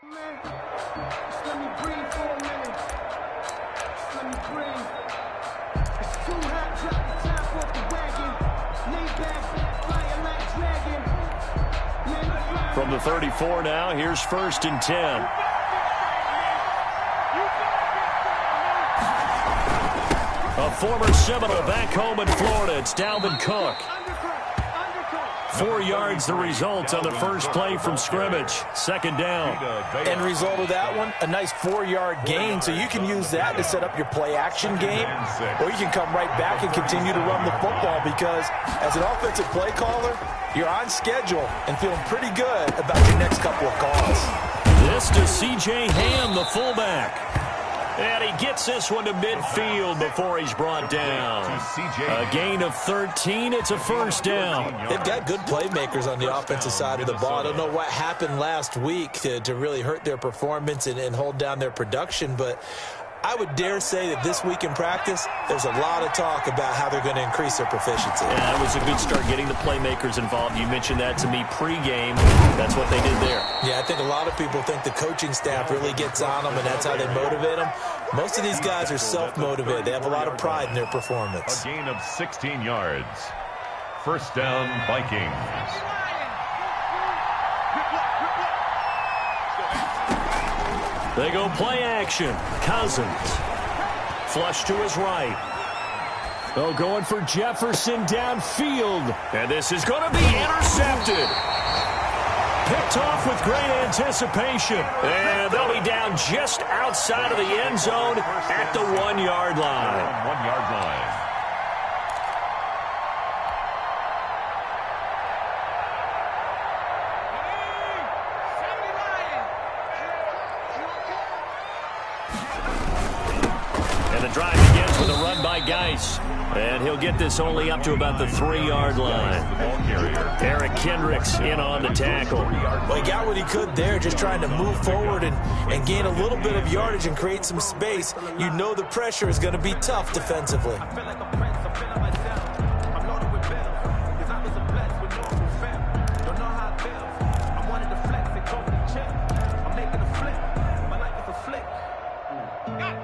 Just let me breathe for a minute. Just let me breathe. It's too hot, drop the top off the wagon. Lay back, fire like dragon. From the 34 now, here's 1st and 10. A former Seminole back home in Florida. It's Dalvin Cook. 4 yards the result on the first play from scrimmage. 2nd down. End result of that one, a nice 4-yard gain. So you can use that to set up your play-action game, or you can come right back and continue to run the football because as an offensive play caller, you're on schedule and feeling pretty good about your next couple of calls. This to C.J. Ham, the fullback. And he gets this one to midfield before he's brought down. A gain of 13. It's a 1st down. They've got good playmakers on the offensive side of the ball. I don't know what happened last week to really hurt their performance and hold down their production, but I would dare say that this week in practice, there's a lot of talk about how they're going to increase their proficiency. Yeah, that was a good start getting the playmakers involved. You mentioned that to me pregame. That's what they did there. Yeah, I think a lot of people think the coaching staff really gets on them, and that's how they motivate them. Most of these guys are self-motivated. They have a lot of pride in their performance. A gain of 16 yards. 1st down, Vikings. They go play action. Cousins. Flush to his right. Oh, going for Jefferson downfield. And this is going to be intercepted. Picked off with great anticipation. And they'll be down just outside of the end zone at the 1-yard line. 1-yard line. And the drive begins with a run by Geis. And he'll get this only up to about the 3-yard line. Eric Kendricks in on the tackle. Well, he got what he could there, just trying to move forward and gain a little bit of yardage and create some space. You know the pressure is going to be tough defensively.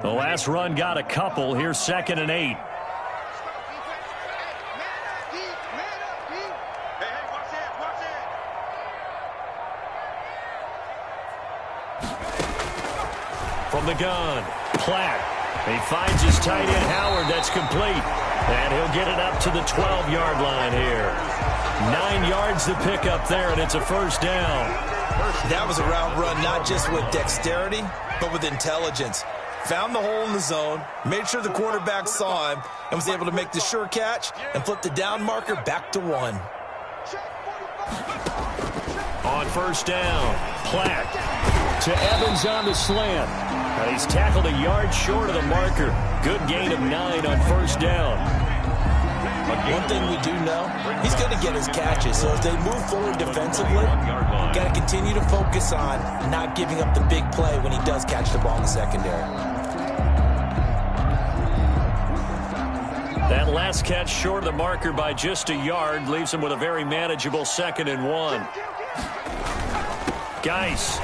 The last run got a couple. Here's 2nd and 8. From the gun, Platt. He finds his tight end, Howard. That's complete. And he'll get it up to the 12-yard line here. 9 yards to pick up there, and it's a 1st down. That was a route run not just with dexterity, but with intelligence. Found the hole in the zone, made sure the quarterback saw him, and was able to make the sure catch and flip the down marker back to 1. On 1st down, Platt to Evans on the slant. And he's tackled a yard short of the marker. Good gain of 9 on 1st down. One thing we do know, he's going to get his catches. So as they move forward defensively, got to continue to focus on not giving up the big play when he does catch the ball in the secondary. That last catch short of the marker by just a yard leaves him with a very manageable 2nd and 1. Geis.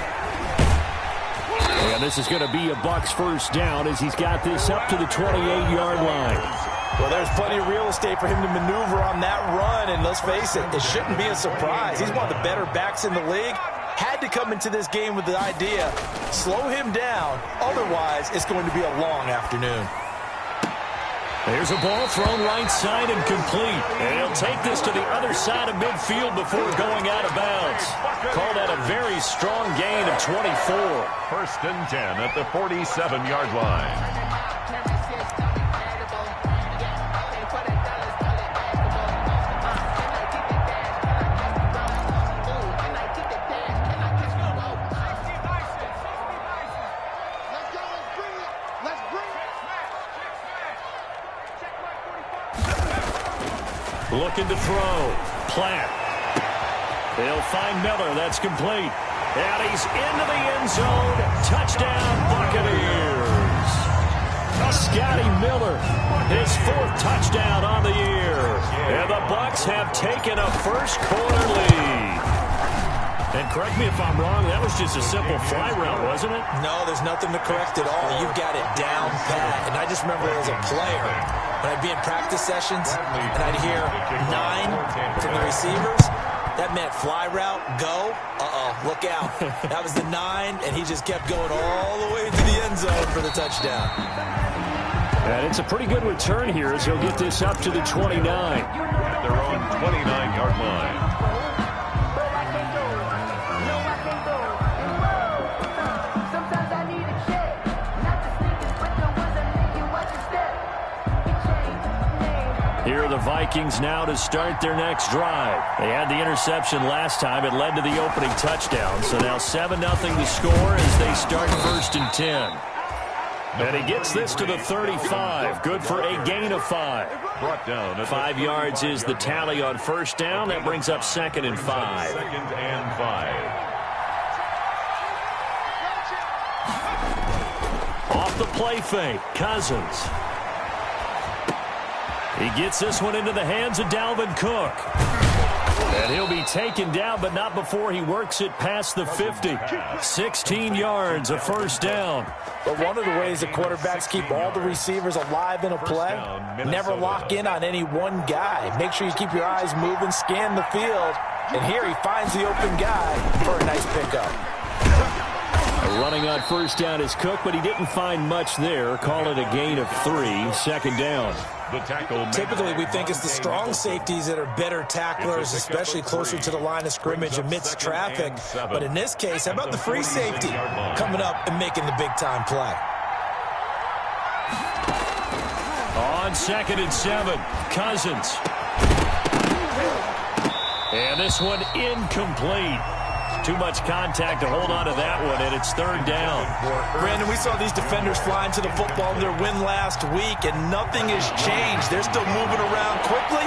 And this is going to be a Bucs 1st down as he's got this up to the 28-yard line. Well, there's plenty of real estate for him to maneuver on that run, and let's face it, it shouldn't be a surprise. He's one of the better backs in the league. Had to come into this game with the idea, slow him down, otherwise it's going to be a long afternoon. There's a ball thrown right side and complete. And he'll take this to the other side of midfield before going out of bounds. Call that a very strong gain of 24. 1st and 10 at the 47-yard line. Looking to throw. Platt. They'll find Miller. That's complete. And he's into the end zone. Touchdown, Buccaneers. Scotty Miller, his 4th touchdown on the year. And the Bucs have taken a first quarter lead. And correct me if I'm wrong, that was just a simple fly route, wasn't it? No, there's nothing to correct at all. You've got it down pat. And I just remember as a player, when I'd be in practice sessions and I'd hear 9 from the receivers, that meant fly route, go, look out. That was the 9, and he just kept going all the way to the end zone for the touchdown. And it's a pretty good return here as he'll get this up to the 29. At their own 29-yard line. Here are the Vikings now to start their next drive. They had the interception last time. It led to the opening touchdown. So now 7-0 to score as they start 1st and 10. And he gets this to the 35. Good for a gain of 5. Brought down 5 yards is the tally on 1st down. That brings up 2nd and 5. 2nd and 5. Off the play fake, Cousins. He gets this one into the hands of Dalvin Cook. And he'll be taken down, but not before he works it past the 50. 16 yards, a 1st down. But one of the ways that quarterbacks keep all the receivers alive in a play, never lock in on any one guy. Make sure you keep your eyes moving, scan the field. And here he finds the open guy for a nice pickup. Running on 1st down is Cook, but he didn't find much there. Call it a gain of 3, 2nd down. The tackle. Typically, we think it's the strong safeties that are better tacklers, especially closer to the line of scrimmage amidst traffic. But in this case, how about the free safety coming up and making the big-time play? On 2nd and 7, Cousins. And this one incomplete. Too much contact to hold on to that one, and it's 3rd down. Brandon, we saw these defenders flying to the football in their win last week, and nothing has changed. They're still moving around quickly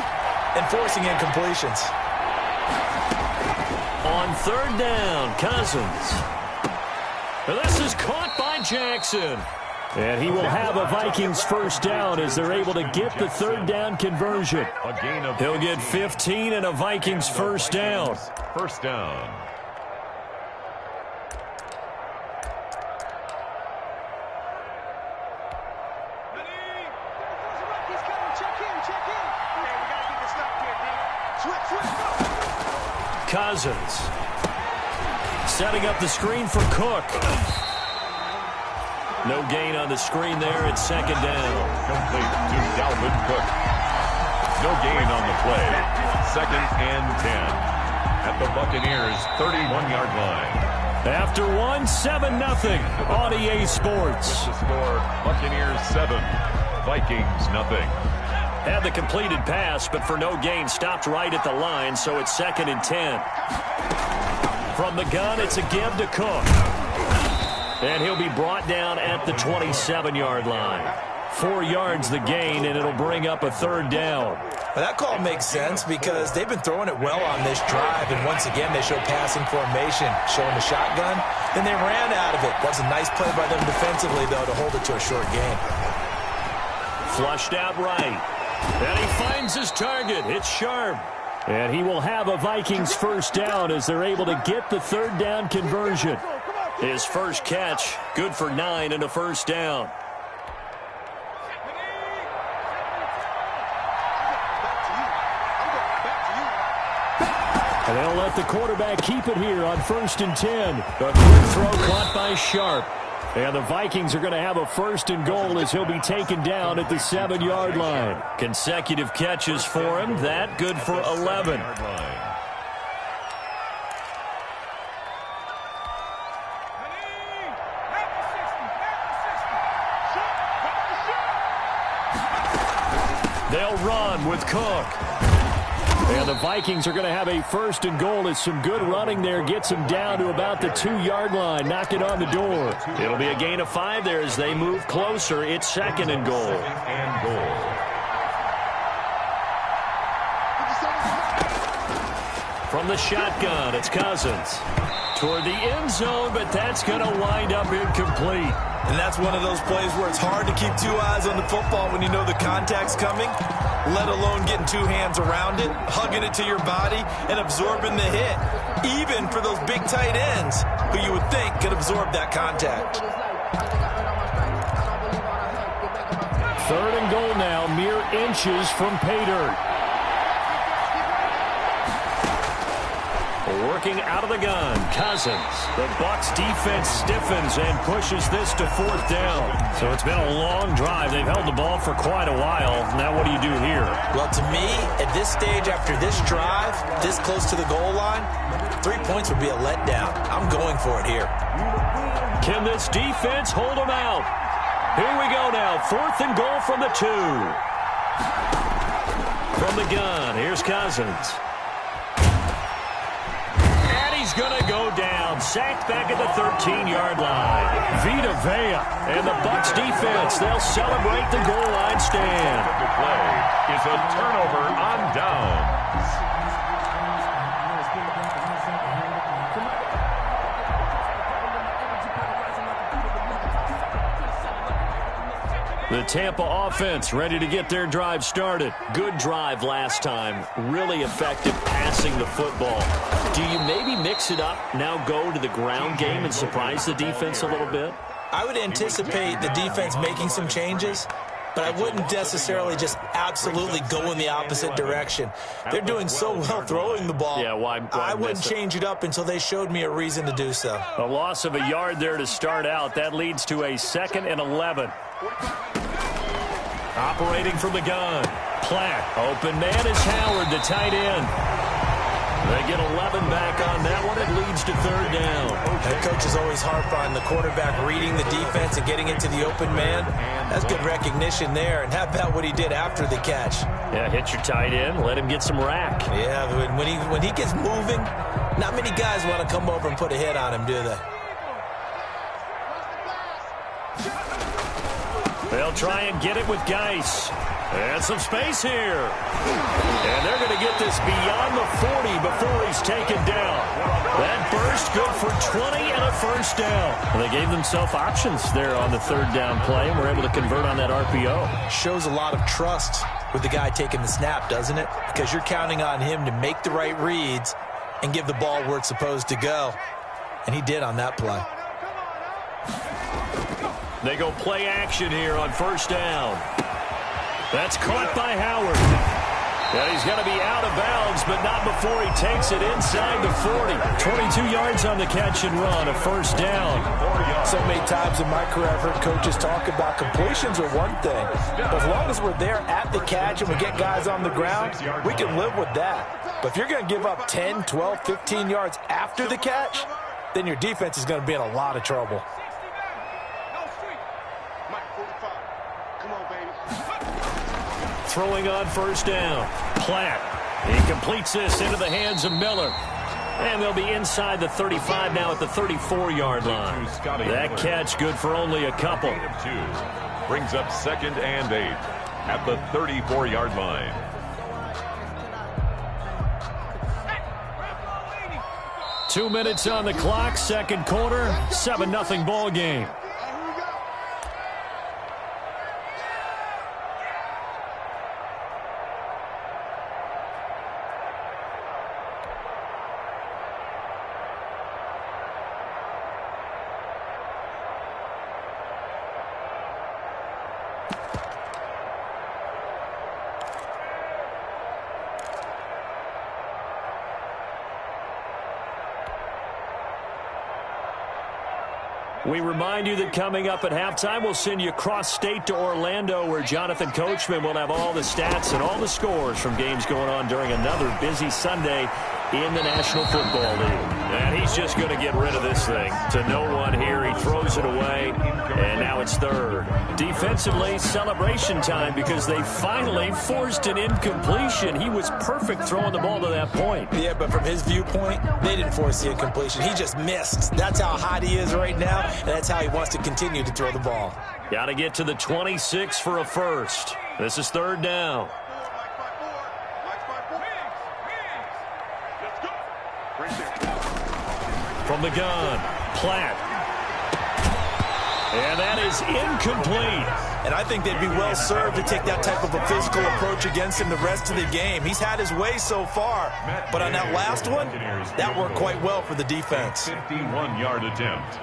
and forcing incompletions. On 3rd down, Cousins. And this is caught by Jackson. And he will have a Vikings 1st down as they're able to get the 3rd down conversion. He'll get 15 and a Vikings 1st down. 1st down. Cousins setting up the screen for Cook. No gain on the screen there. It's 2nd down. Complete to Dalvin Cook. No gain on the play. 2nd and 10. At the Buccaneers' 31-yard line. After 7-0 on EA Sports. The score, Buccaneers 7, Vikings nothing. Had the completed pass, but for no gain, stopped right at the line, so it's 2nd and 10. From the gun, it's a give to Cook. And he'll be brought down at the 27-yard line. 4 yards the gain, and it'll bring up a 3rd down. Well, that call makes sense because they've been throwing it well on this drive, and once again they show passing formation, showing the shotgun. Then they ran out of it. That's a nice play by them defensively, though, to hold it to a short gain. Flushed out right. And he finds his target. It's Sharp. And he will have a Vikings 1st down as they're able to get the 3rd down conversion. His first catch, good for 9 and a 1st down. And they'll let the quarterback keep it here on 1st and 10. A quick throw caught by Sharp. And the Vikings are going to have a 1st and goal as he'll be taken down at the 7-yard line. Consecutive catches for him. That good for 11. They'll run with Cook. And the Vikings are going to have a 1st and goal as some good running there gets them down to about the 2-yard line. Knock it on the door. It'll be a gain of 5 there as they move closer. It's 2nd and goal. From the shotgun, it's Cousins. Toward the end zone, but that's going to wind up incomplete. And that's one of those plays where it's hard to keep 2 eyes on the football when you know the contact's coming. let alone getting two hands around it, hugging it to your body, and absorbing the hit, even for those big tight ends who you would think could absorb that contact. 3rd and goal now, mere inches from pay dirt. Working out of the gun, Cousins. The Bucs defense stiffens and pushes this to 4th down. So it's been a long drive. They've held the ball for quite a while. Now what do you do here? Well, to me, at this stage after this drive, this close to the goal line, 3 points would be a letdown. I'm going for it here. Can this defense hold them out? Here we go now. 4th and goal from the 2. From the gun, here's Cousins. He's going to go down. Sacked back at the 13-yard line. Vita Vea and the Bucs defense. They'll celebrate the goal line stand. The play is a turnover on downs. The Tampa offense ready to get their drive started. Good drive last time. Really effective passing the football. Do you maybe mix it up, now go to the ground game and surprise the defense a little bit? I would anticipate the defense making some changes, but I wouldn't necessarily just absolutely go in the opposite direction. They're doing so well throwing the ball. Yeah, why I wouldn't change it up until they showed me a reason to do so. A loss of a yard there to start out. That leads to a 2nd and 11. Operating from the gun. Platt. Open man is Howard, the tight end. They get 11 back on that one. It leads to 3rd down. Head coaches always harp on the quarterback reading the defense and getting into the open man. That's good recognition there. And how about what he did after the catch? Yeah, hit your tight end. Let him get some rack. Yeah, when he gets moving, not many guys want to come over and put a hit on him, do they? They'll try and get it with Geis. And some space here. And they're going to get this beyond the 40 before he's taken down. That burst good for 20 and a 1st down. And they gave themselves options there on the 3rd down play, and were able to convert on that RPO. Shows a lot of trust with the guy taking the snap, doesn't it? Because you're counting on him to make the right reads and give the ball where it's supposed to go. And he did on that play. They go play action here on 1st down. That's caught by Howard. And he's going to be out of bounds, but not before he takes it inside the 40. 22 yards on the catch and run, a 1st down. So many times in my career I've heard coaches talk about completions are one thing. But as long as we're there at the catch and we get guys on the ground, we can live with that. But if you're going to give up 10, 12, 15 yards after the catch, then your defense is going to be in a lot of trouble. Throwing on 1st down. Platt. He completes this into the hands of Miller. And they'll be inside the 35 now at the 34-yard line. That catch good for only a couple. Brings up 2nd and 8 at the 34-yard line. Two minutes on the clock, 2nd quarter, 7-0 ball game. We remind you that coming up at halftime, we'll send you cross-state to Orlando, where Jonathan Coachman will have all the stats and all the scores from games going on during another busy Sunday in the National Football League. And he's just going to get rid of this thing to no one here. He throws it away, and now it's 3rd. Defensively, celebration time because they finally forced an incompletion. He was perfect throwing the ball to that point. Yeah, but from his viewpoint, they didn't force the incompletion. He just missed. That's how hot he is right now, and that's how he wants to continue to throw the ball. Got to get to the 26 for a 1st. This is 3rd down. From the gun, Platt. And that is incomplete. And I think they'd be well served to take that type of a physical approach against him the rest of the game. He's had his way so far, but on that last one, that worked quite well for the defense. 51-yard attempt.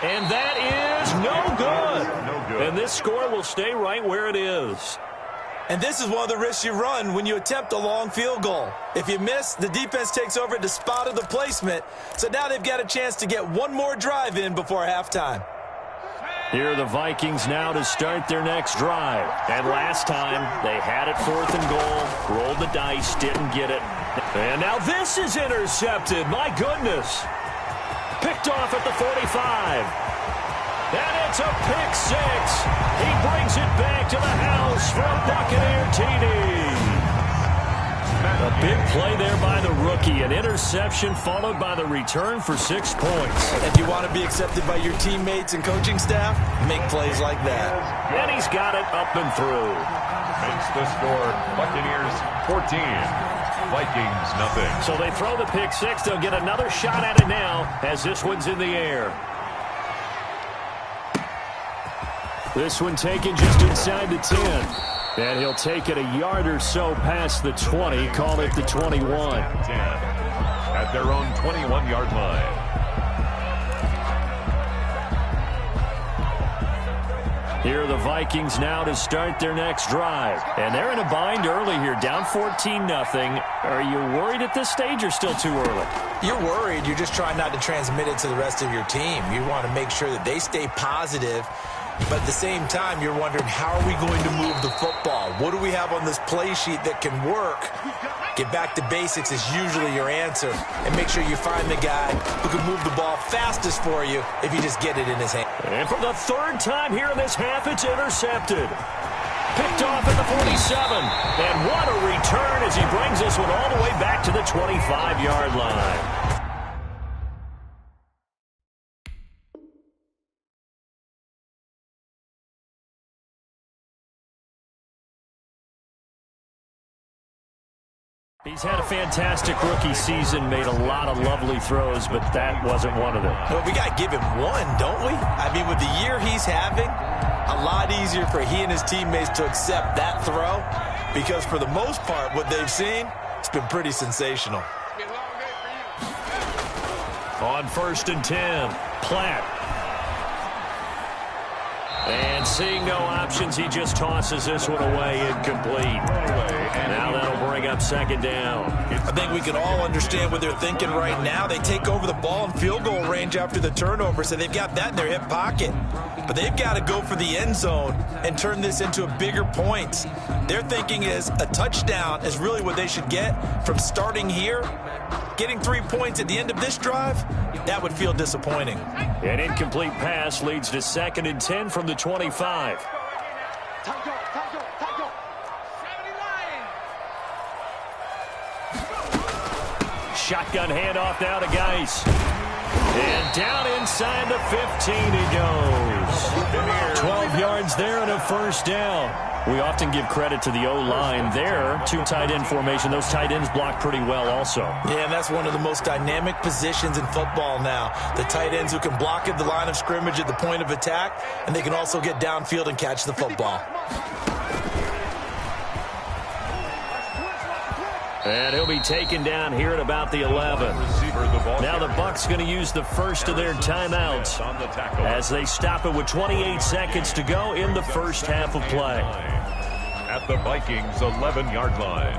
And that is no good. And this score will stay right where it is. And this is one of the risks you run when you attempt a long field goal. If you miss, the defense takes over at the spot of the placement. So now they've got a chance to get one more drive in before halftime. Here are the Vikings now to start their next drive. And last time, they had it 4th and goal, rolled the dice, didn't get it. And now this is intercepted. My goodness. Picked off at the 45. And it's a pick six. He brings it back to the house for a Buccaneer TD. A big play there by the rookie. An interception followed by the return for 6 points. If you want to be accepted by your teammates and coaching staff, make plays like that. And he's got it up and through. Makes the score Buccaneers 14. Vikings nothing. So they throw the pick six. They'll get another shot at it now as this one's in the air. This one taken just inside the 10. And he'll take it a yard or so past the 20. Call it the 21. 10 at their own 21-yard line. Here are the Vikings now to start their next drive. And they're in a bind early here, down 14-0. Are you worried at this stage or still too early? You're worried. You're just trying not to transmit it to the rest of your team. You want to make sure that they stay positive. But at the same time, you're wondering, how are we going to move the football? What do we have on this play sheet that can work? Get back to basics is usually your answer. And make sure you find the guy who can move the ball fastest for you if you just get it in his hand. And for the 3rd time here in this half, it's intercepted. Picked off at the 47. And what a return as he brings this one all the way back to the 25-yard line. He's had a fantastic rookie season, made a lot of lovely throws, but that wasn't one of them. Well, we got to give him one, don't we? I mean, with the year he's having, a lot easier for he and his teammates to accept that throw because for the most part, what they've seen, it's been pretty sensational. On 1st and 10, Platt. And seeing no options, he just tosses this one away, incomplete. Now that'll bring up 2nd down. I think we can all understand what they're thinking right now. They take over the ball in field goal range after the turnover, so they've got that in their hip pocket. But they've got to go for the end zone and turn this into a bigger point. Their thinking is a touchdown is really what they should get from starting here. Getting 3 points at the end of this drive, that would feel disappointing. An incomplete pass leads to 2nd and 10 from the 25. Shotgun handoff now to Geis. And down inside the 15 he goes. 12 yards there and a 1st down. We often give credit to the O-line there. 2 tight end formation. Those tight ends block pretty well also. Yeah, and that's one of the most dynamic positions in football now. The tight ends who can block at the line of scrimmage at the point of attack, and they can also get downfield and catch the football. And he'll be taken down here at about the 11. Now the Bucs going to use the first of their timeouts as they stop it with 28 seconds to go in the first half of play. At the Vikings' 11-yard line.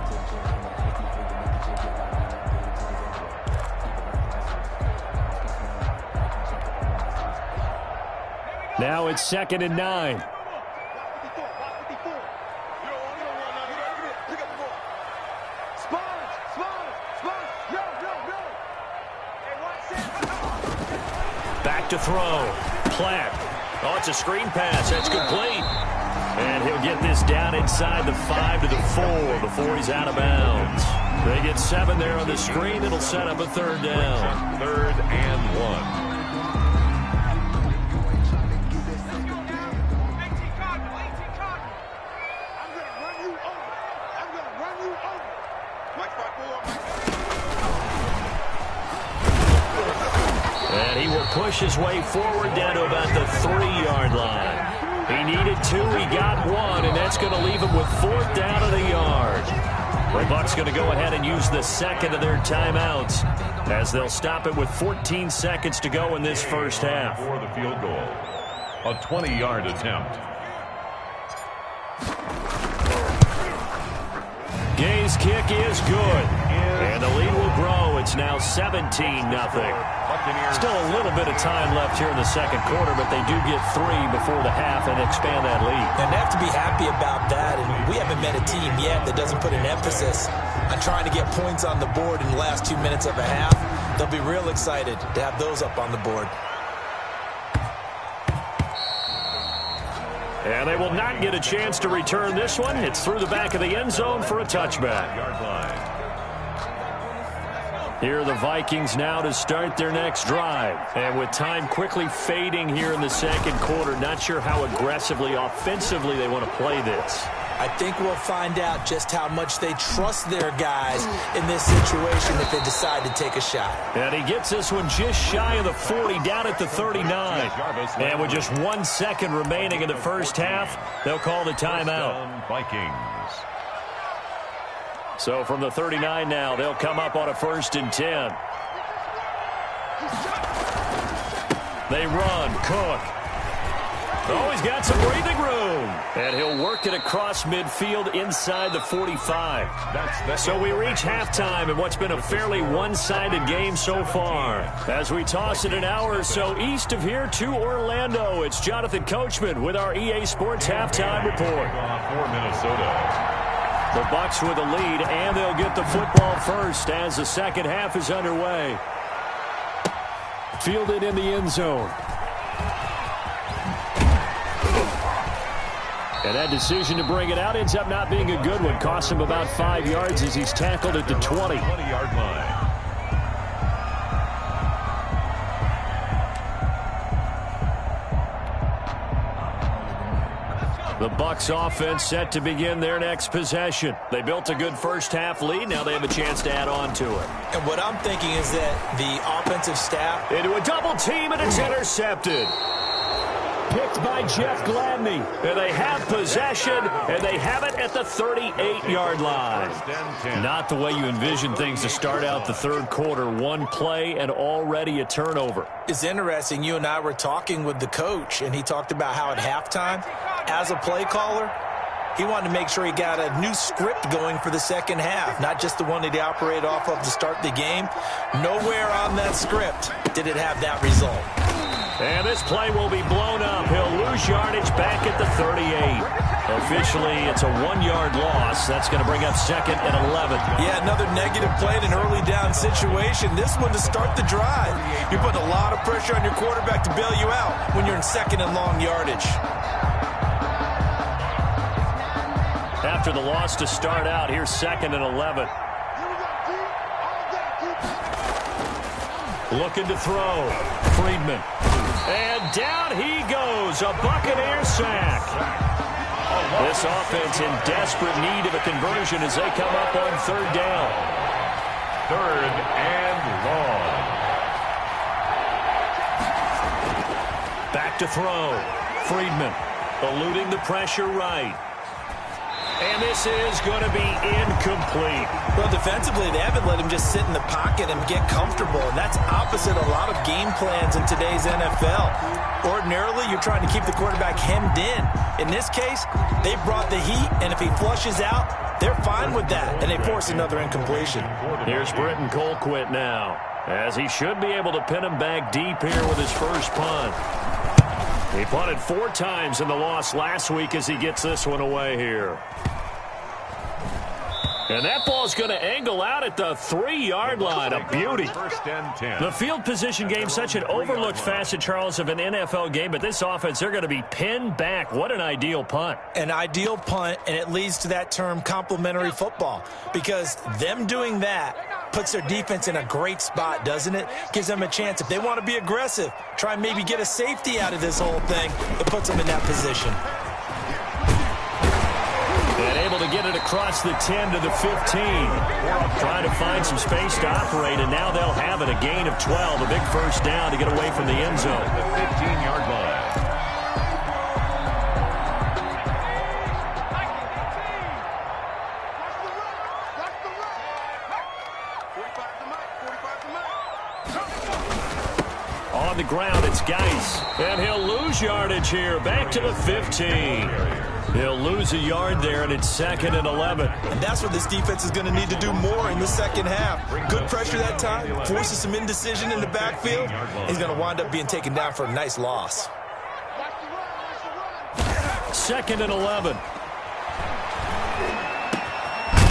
Now it's 2nd and 9. Back to throw. Platt. Oh, it's a screen pass. That's complete. And he'll get this down inside the 5 to the 4 before he's out of bounds. They get 7 there on the screen. It'll set up a 3rd down. 3rd and 1. push his way forward down to about the 3-yard line. He needed 2, he got 1, and that's going to leave him with 4th down of the yard. The Bucs going to go ahead and use the second of their timeouts as they'll stop it with 14 seconds to go in this first half. For the field goal, a 20-yard attempt. Gay's kick is good, and the lead will grow. It's now 17-0. Still a little bit of time left here in the second quarter, but they do get 3 before the half and expand that lead. And they have to be happy about that, and we haven't met a team yet that doesn't put an emphasis on trying to get points on the board in the last 2 minutes of a half. They'll be real excited to have those up on the board. And they will not get a chance to return this one. It's through the back of the end zone for a touchback. Here are the Vikings now to start their next drive. And with time quickly fading here in the second quarter, not sure how aggressively, offensively they want to play this. I think we'll find out just how much they trust their guys in this situation if they decide to take a shot. And he gets this one just shy of the 40, down at the 39. And with just 1 second remaining in the first half, they'll call the timeout. Vikings. So from the 39 now, they'll come up on a 1st and 10. They run. Cook. Oh, he's got some breathing room. And he'll work it across midfield inside the 45. So we reach halftime in what's been a fairly one-sided game so far. As we toss it an hour or so east of here to Orlando, it's Jonathan Coachman with our EA Sports Halftime Report. For Minnesota. The Bucs with a lead, and they'll get the football first as the second half is underway. Fielded in the end zone. And that decision to bring it out ends up not being a good one. Costs him about 5 yards as he's tackled at the 20. 20-yard line. The Bucs offense set to begin their next possession. They built a good first half lead. Now they have a chance to add on to it. And what I'm thinking is that the offensive staff... Into a double team, and it's intercepted. Picked by Jeff Gladney. And they have possession, and they have it at the 38-yard line. Not the way you envision things to start out the third quarter. One play and already a turnover. It's interesting. You and I were talking with the coach, and he talked about how at halftime, as a play caller, he wanted to make sure he got a new script going for the second half, not just the one that he operated off of to start the game. Nowhere on that script did it have that result. And this play will be blown up. He'll lose yardage back at the 38. Officially, it's a 1-yard loss. That's going to bring up 2nd and 11. Yeah, another negative play in an early down situation. This one to start the drive. You're putting a lot of pressure on your quarterback to bail you out when you're in 2nd and long yardage. After the loss to start out, here's 2nd and 11. Looking to throw. Friedman. And down he goes. A Buccaneer sack. This offense in desperate need of a conversion as they come up on 3rd down. 3rd and long. Back to throw. Friedman eluding the pressure right. And this is going to be incomplete. Well, defensively, they haven't let him just sit in the pocket and get comfortable, and that's opposite a lot of game plans in today's NFL. Ordinarily, you're trying to keep the quarterback hemmed in. In this case, they brought the heat, and if he flushes out, they're fine with that, and they force another incompletion. Here's Britton Colquitt now, as he should be able to pin him back deep here with his first punt. He punted 4 times in the loss last week as he gets this one away here. And that ball's going to angle out at the 3-yard line. A beauty. 1st and 10. The field position game, such an overlooked facet, Charles, of an NFL game. But this offense, they're going to be pinned back. What an ideal punt. An ideal punt, and it leads to that term complementary football. Because them doing that puts their defense in a great spot, doesn't it? Gives them a chance. If they want to be aggressive, try and maybe get a safety out of this whole thing, it puts them in that position. And able to get it across the 10 to the 15. Trying to find some space to operate, and now they'll have it. A gain of 12, a big first down to get away from the end zone. The 15-yard line. On the ground, it's Geis. And he'll lose yardage here. Back to the 15. He'll lose a yard there, and it's 2nd and 11. And that's what this defense is going to need to do more in the second half. Good pressure that time, forces some indecision in the backfield. He's going to wind up being taken down for a nice loss. 2nd and 11.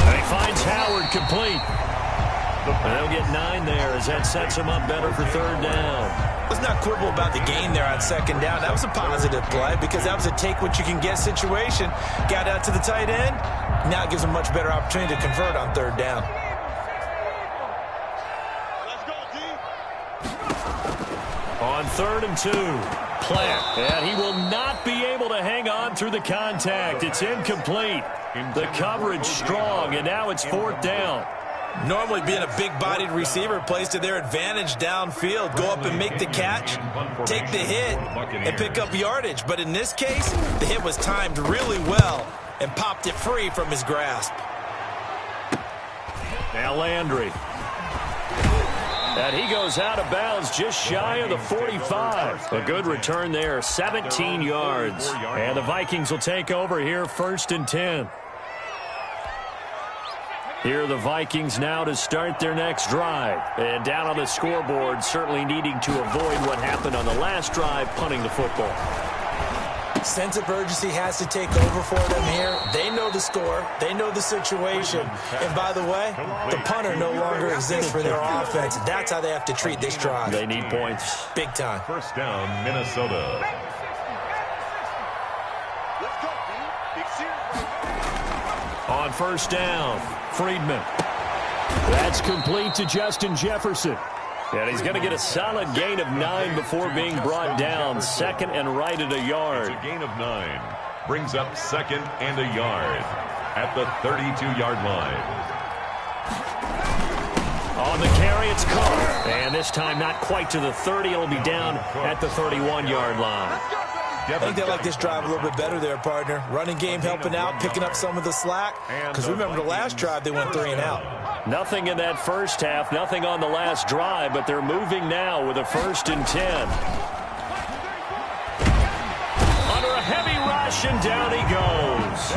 And he finds Howard complete. And they'll get 9 there as that sets him up better for 3rd down. Let's not quibble about the gain there on 2nd down. That was a positive play because that was a take-what-you-can-get situation. Got out to the tight end. Now it gives him a much better opportunity to convert on 3rd down. Let's go, D. On 3rd and 2. Plant. And he will not be able to hang on through the contact. It's incomplete. The coverage strong, and now it's 4th down. Normally being a big-bodied receiver plays to their advantage downfield. Go up and make the catch, take the hit, and pick up yardage. But in this case, the hit was timed really well and popped it free from his grasp. Now Landry. And he goes out of bounds just shy of the 45. A good return there, 17 yards. And the Vikings will take over here 1st and 10. Here are the Vikings now to start their next drive. And down on the scoreboard, certainly needing to avoid what happened on the last drive, punting the football. Sense of urgency has to take over for them here. They know the score. They know the situation. And by the way, the punter no longer exists for their offense. That's how they have to treat this drive. They need points. Big time. 1st down, Minnesota. On 1st down, Friedman. That's complete to Justin Jefferson. And he's going to get a solid gain of 9 before being brought down. 2nd and right at a yard. It's a gain of 9. Brings up 2nd and a yard at the 32-yard line. On the carry, it's Carr. And this time not quite to the 30. It'll be down at the 31-yard line. I think they like this drive a little bit better there, partner. Running game helping out, picking up some of the slack. Because remember the last drive, they went 3 and out. Nothing in that first half, nothing on the last drive, but they're moving now with a 1st and 10. Under a heavy rush, and down he goes.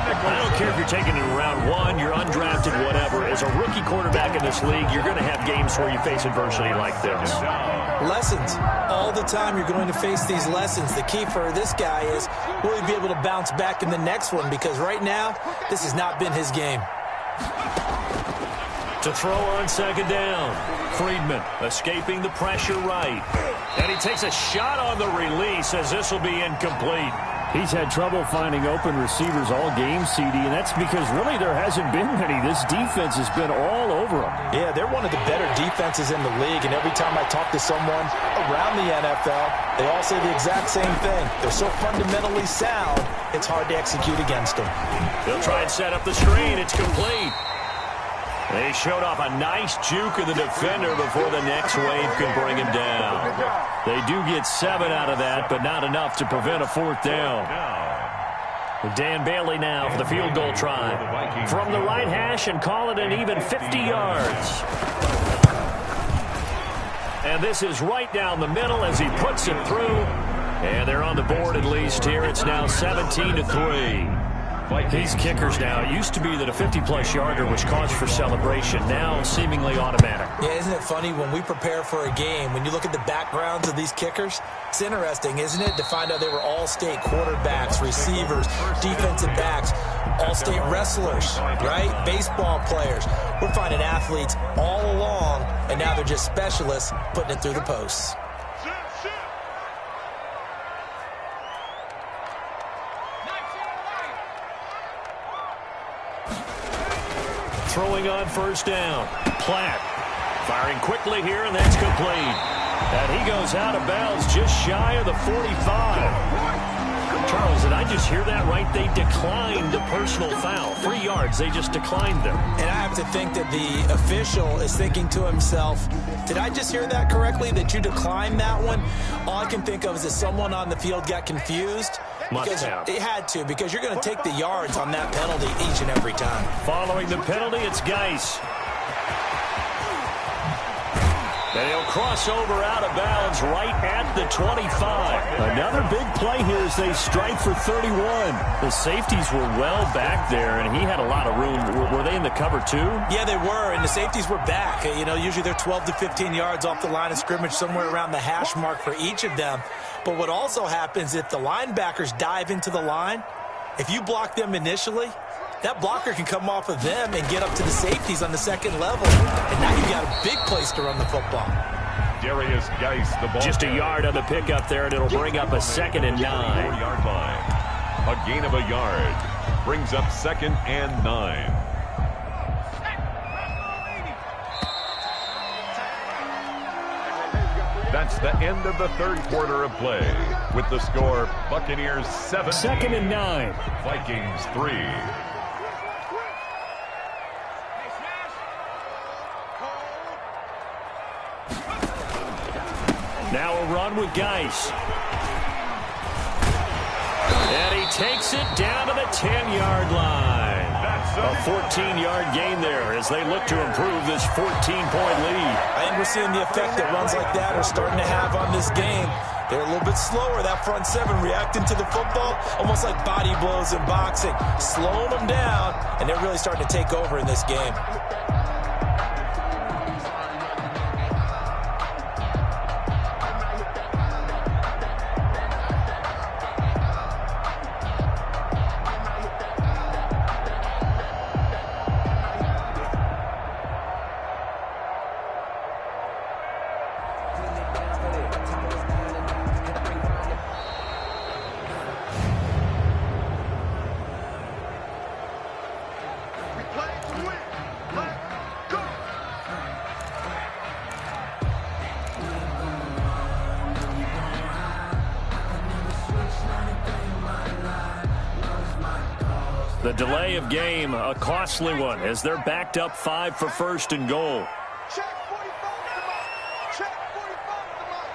I don't care if you're taking it in round 1, you're undrafted, whatever. As a rookie quarterback in this league, you're going to have games where you face adversity like this. Lessons. All the time you're going to face these lessons. The key for this guy is will he be able to bounce back in the next one? Because right now, this has not been his game. To throw on 2nd down. Friedman escaping the pressure right. And he takes a shot on the release as this will be incomplete. He's had trouble finding open receivers all game, CD, and that's because really there hasn't been many. This defense has been all over them. Yeah, they're one of the better defenses in the league, and every time I talk to someone around the NFL, they all say the exact same thing. They're so fundamentally sound, it's hard to execute against them. They'll try and set up the screen. It's complete. They showed off a nice juke of the defender before the next wave could bring him down. They do get 7 out of that, but not enough to prevent a 4th down. Dan Bailey now for the field goal try. From the right hash and call it an even 50 yards. And this is right down the middle as he puts it through. And they're on the board at least here. It's now 17-3. These kickers now, it used to be that a 50-plus yarder was cause for celebration, now seemingly automatic. Yeah, isn't it funny when we prepare for a game, when you look at the backgrounds of these kickers, it's interesting, isn't it, to find out they were all-state quarterbacks, receivers, defensive backs, all-state wrestlers, right? Baseball players. We're finding athletes all along, and now they're just specialists putting it through the posts. Throwing on 1st down. Platt firing quickly here, and that's complete. And he goes out of bounds just shy of the 45. Charles, did I just hear that right? They declined the personal foul. 3 yards, they just declined them. And I have to think that the official is thinking to himself, did I just hear that correctly, that you declined that one? All I can think of is that someone on the field got confused. Must have. It had to, because you're going to take the yards on that penalty each and every time. Following the penalty, it's Geis. And he'll cross over out of bounds right at the 25. Another big play here as they strike for 31. The safeties were well back there, and he had a lot of room. Were they in the cover too? Yeah, they were, and the safeties were back. You know, usually they're 12 to 15 yards off the line of scrimmage, somewhere around the hash mark for each of them. But what also happens if the linebackers dive into the line, if you block them initially, that blocker can come off of them and get up to the safeties on the second level. And now you've got a big place to run the football. Darius Geis, the ball. Just a yard on the pickup there, and it'll bring up a 2nd and 9. 4-yard line. A gain of a yard. Brings up 2nd and 9. That's the end of the third quarter of play. With the score, Buccaneers 7. 2nd and 9. Vikings 3. Now a run with Geis. And he takes it down to the 10-yard line. A 14-yard gain there as they look to improve this 14-point lead. I think we're seeing the effect that runs like that are starting to have on this game. They're a little bit slower, that front seven, reacting to the football, almost like body blows in boxing, slowing them down, and they're really starting to take over in this game. The delay of game, a costly one, as they're backed up 5 for 1st and goal. Check 45 the mark. Check 45 the mark.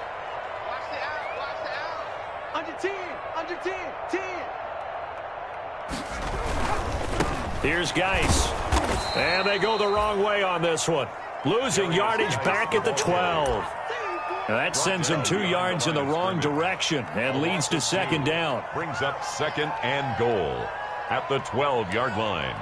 Watch the out. Watch the out. Under 10. Under 10. 10. Here's Geis. And they go the wrong way on this one. Losing yardage back at the 12. And that sends them 2 yards in the wrong direction and leads to 2nd down. Brings up 2nd and goal at the 12-yard line.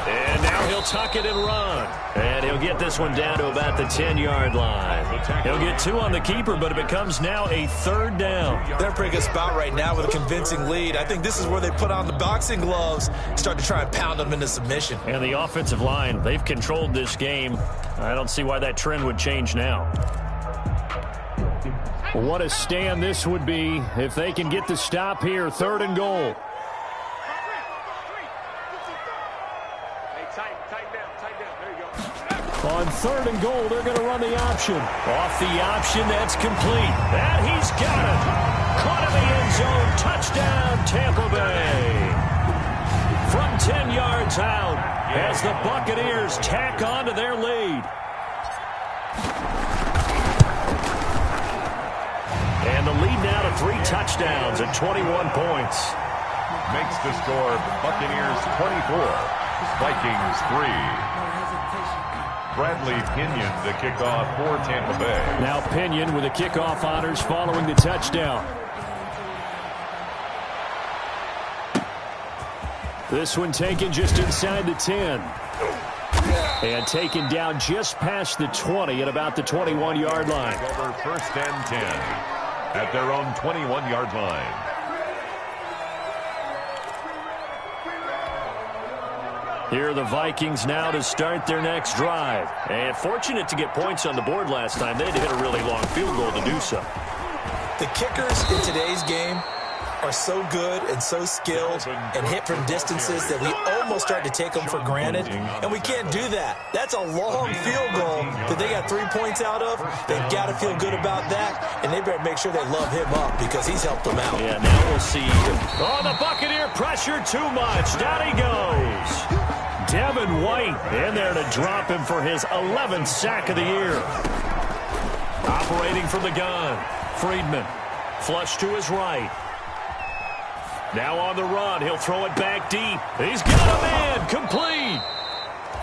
And now he'll tuck it and run. And he'll get this one down to about the 10-yard line. He'll get 2 on the keeper, but it becomes now a 3rd down. They're in a pretty good spot right now with a convincing lead. I think this is where they put on the boxing gloves, start to try and pound them into submission. And the offensive line, they've controlled this game. I don't see why that trend would change now. What a stand this would be if they can get the stop here. 3rd and goal. On 3rd and goal, they're going to run the option. Off the option, that's complete. And he's got it. Caught in the end zone. Touchdown, Tampa Bay. From 10 yards out as the Buccaneers tack on to their lead. And the lead now to 3 touchdowns and 21 points. Makes the score Buccaneers 24, Vikings 3. Bradley Pinion the kickoff for Tampa Bay. Now Pinion with the kickoff honors following the touchdown. This one taken just inside the 10. And taken down just past the 20 at about the 21-yard line. Over 1st and 10 at their own 21-yard line. Here are the Vikings now to start their next drive. And fortunate to get points on the board last time. They had to hit a really long field goal to do so. The kickers in today's game are so good and so skilled and hit from distances that we almost start to take them for granted, and we can't do that. That's a long field goal that they got 3 points out of. They've got to feel good about that, and they better make sure they love him up because he's helped them out. Yeah, now we'll see. Oh, the Buccaneer pressure too much. Down he goes. Devin White in there to drop him for his 11th sack of the year. Operating from the gun, Friedman. Flush to his right. Now on the run. He'll throw it back deep. He's got a man. Complete.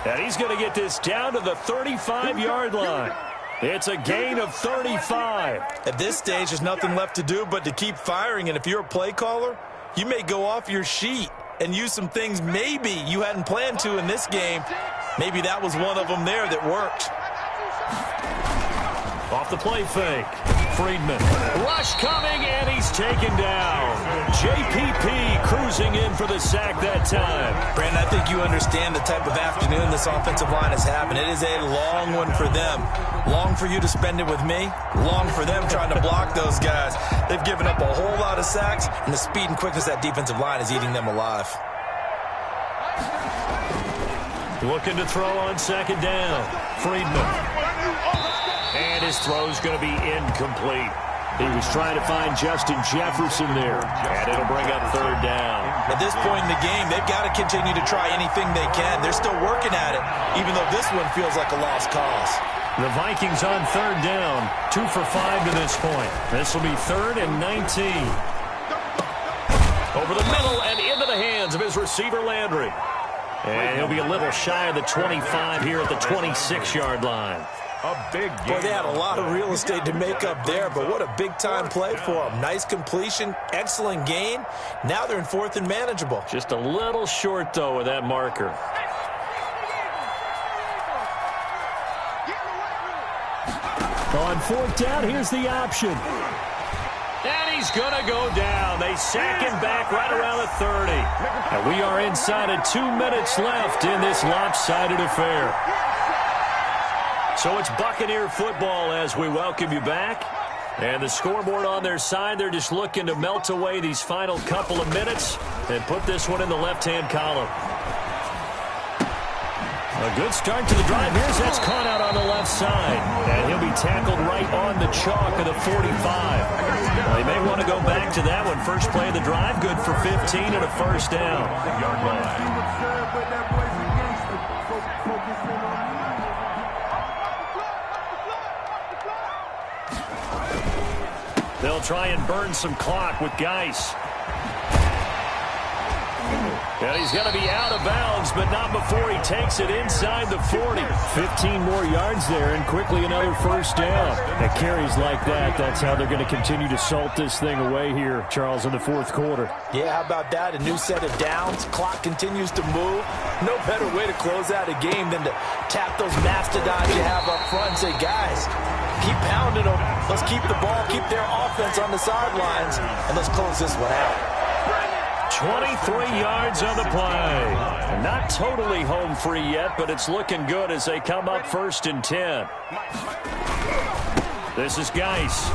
And he's going to get this down to the 35-yard line. It's a gain of 35. At this stage, there's nothing left to do but to keep firing. And if you're a play caller, you may go off your sheet and use some things maybe you hadn't planned to in this game. Maybe that was one of them there that worked. Off the play fake. Friedman. Rush coming, and he's taken down. JPP cruising in for the sack that time. Brandon, I think you understand the type of afternoon this offensive line is having. It is a long one for them. Long for you to spend it with me. Long for them trying to block those guys. They've given up a whole lot of sacks, and the speed and quickness of that defensive line is eating them alive. Looking to throw on second down. Friedman. And his throw's going to be incomplete. He was trying to find Justin Jefferson there. And it'll bring up third down. At this point in the game, they've got to continue to try anything they can. They're still working at it, even though this one feels like a lost cause. The Vikings on third down. 2 for 5 to this point. This will be 3rd and 19. Over the middle and into the hands of his receiver, Landry. And he'll be a little shy of the 25 here at the 26-yard line. A big game. Boy, they had a lot of real estate to make up there, but what a big-time play for them. Nice completion, excellent gain. Now they're in 4th and manageable. Just a little short, though, with that marker. On 4th down, here's the option. And he's going to go down. They sack him back right around the 30. And we are inside of 2 minutes left in this lopsided affair. So it's Buccaneer football as we welcome you back. And the scoreboard on their side, they're just looking to melt away these final couple of minutes and put this one in the left-hand column. A good start to the drive. Here's that's caught out on the left side. And he'll be tackled right on the chalk of the 45. Well, they may want to go back to that one. First play of the drive, good for 15 and a first down. They'll try and burn some clock with Geis. And he's going to be out of bounds, but not before he takes it inside the 40. 15 more yards there, and quickly another first down. At carries like that, that's how they're going to continue to salt this thing away here, Charles, in the 4th quarter. Yeah, how about that? A new set of downs. Clock continues to move. No better way to close out a game than to tap those mastodons you have up front and say, guys, keep pounding them. Let's keep the ball, keep their offense on the sidelines, and let's close this one out. 23 yards on the play. Not totally home free yet, but it's looking good as they come up 1st and 10. This is Geis.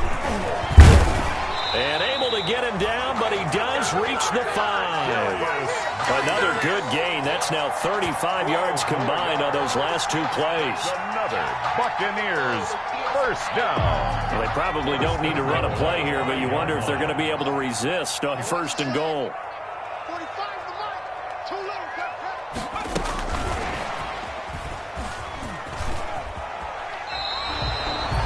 And able to get him down, but he does reach the 5. Another good gain. That's now 35 yards combined on those last 2 plays. Another Buccaneers first down. Well, they probably don't need to run a play here, but you wonder if they're going to be able to resist on 1st and goal.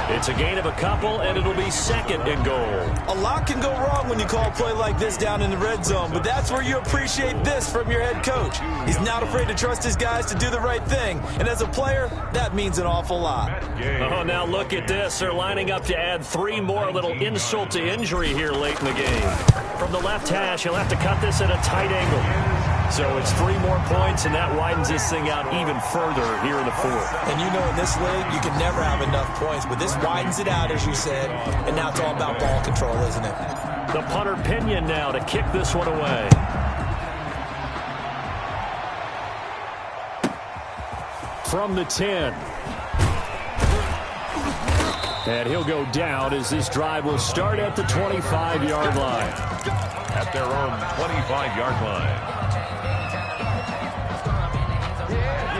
It's a gain of a couple, and it'll be 2nd and goal. A lot can go wrong when you call a play like this down in the red zone, but that's where you appreciate this from your head coach. He's not afraid to trust his guys to do the right thing, and as a player, that means an awful lot. Oh, now look at this. They're lining up to add 3 more, a little insult to injury here late in the game. From the left hash, he'll have to cut this at a tight angle. So it's 3 more points, and that widens this thing out even further here in the 4th. And you know in this league, you can never have enough points, but this widens it out, as you said, and now it's all about ball control, isn't it? The punter Pinion now to kick this one away. From the 10. And he'll go down as this drive will start at the 25-yard line. at their own 25-yard line.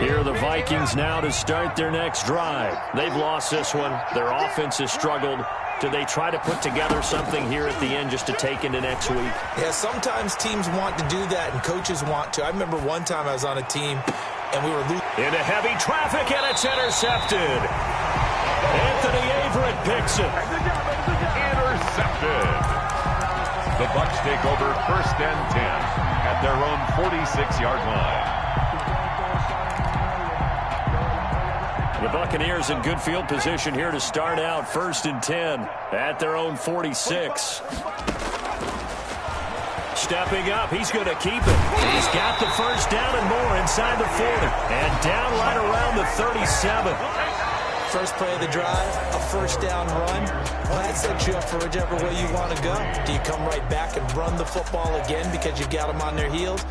Here are the Vikings now to start their next drive. They've lost this one. Their offense has struggled. Do they try to put together something here at the end just to take into next week? Yeah, sometimes teams want to do that and coaches want to. I remember one time I was on a team and we were losing. Into heavy traffic, and it's intercepted. Anthony Averett picks it. Intercepted. The Bucs take over 1st and 10 at their own 46-yard line. The Buccaneers in good field position here to start out 1st and 10 at their own 46. Stepping up, he's going to keep it. He's got the first down and more inside the 40. And down right around the 37. First play of the drive, a first down run. Well, that sets you up for whichever way you want to go. Do you come right back and run the football again because you got them on their heels?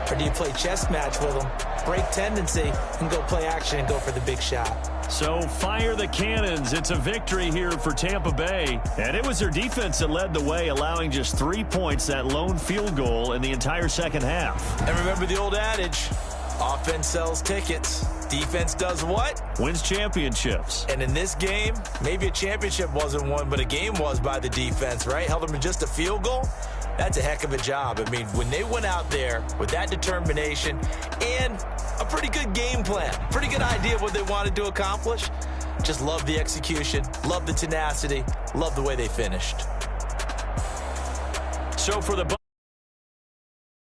Or do you play chess match with them, break tendency, and go play action and go for the big shot? So fire the cannons. It's a victory here for Tampa Bay. And it was their defense that led the way, allowing just 3 points, that lone field goal in the entire second half. And remember the old adage, offense sells tickets. Defense does what? Wins championships. And in this game, maybe a championship wasn't won, but a game was by the defense, right? Held them to just a field goal. That's a heck of a job. I mean, when they went out there with that determination and a pretty good game plan, pretty good idea of what they wanted to accomplish, just love the execution, love the tenacity, love the way they finished. So for the